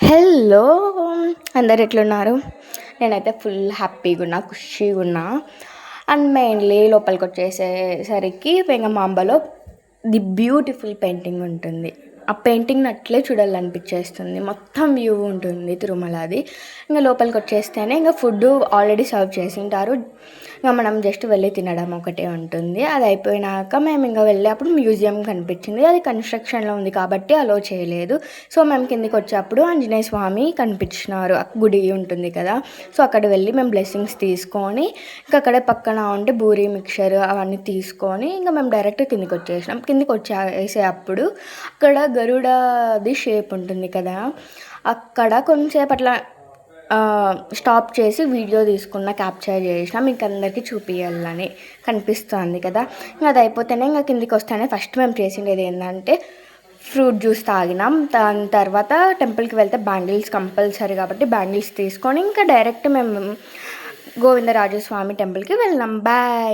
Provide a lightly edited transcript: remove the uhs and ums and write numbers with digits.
Hello అందరు ఎట్లున్నారు? నేనైతే ఫుల్ హ్యాపీగా ఉన్నా, ఖుషీగా ఉన్నా. అండ్ మెయిన్లీ లోపలికి వచ్చేసేసరికి వెంగమాంబలో ది బ్యూటిఫుల్ పెయింటింగ్ ఉంటుంది. ఆ పెయింటింగ్ని అట్లే చూడాలనిపించేస్తుంది. మొత్తం వ్యూ ఉంటుంది తిరుమలది. ఇంకా లోపలికి వచ్చేస్తేనే ఇంకా ఫుడ్ ఆల్రెడీ సర్వ్ చేసింటారు. ఇంకా మనం జస్ట్ వెళ్ళి తినడం ఒకటే ఉంటుంది. అది అయిపోయినాక మేము ఇంకా వెళ్ళేప్పుడు మ్యూజియం కనిపించింది. అది కన్స్ట్రక్షన్లో ఉంది కాబట్టి అలో చేయలేదు. సో మేము కిందికి వచ్చేప్పుడు ఆంజనేయ స్వామి కనిపించినారు. గుడి ఉంటుంది కదా, సో అక్కడ వెళ్ళి మేము బ్లెస్సింగ్స్ తీసుకొని ఇంకా అక్కడే పక్కన ఉంటే పూరి మిక్చర్ అవన్నీ తీసుకొని ఇంకా మేము డైరెక్ట్ కిందికి వచ్చేసినాం. కిందికి వచ్చేసేటప్పుడు అక్కడ గరుడది షేప్ ఉంటుంది కదా, అక్కడ కొంచెంసేపు అట్లా స్టాప్ చేసి వీడియో తీసుకున్న, క్యాప్చర్ చేసిన మీకు అందరికీ చూపించాలని కనిపిస్తుంది కదా. ఇంకా అది అయిపోతేనే ఇంకా కిందికి వస్తేనే ఫస్ట్ మేము చేసిండేది ఏంటంటే ఫ్రూట్ జ్యూస్ తాగినాం. దాని తర్వాత టెంపుల్కి వెళ్తే బ్యాంగిల్స్ కంపల్సరీ కాబట్టి బ్యాంగిల్స్ తీసుకొని ఇంకా డైరెక్ట్ మేము గోవిందరాజస్వామి టెంపుల్కి వెళ్ళినాం. బాయ్.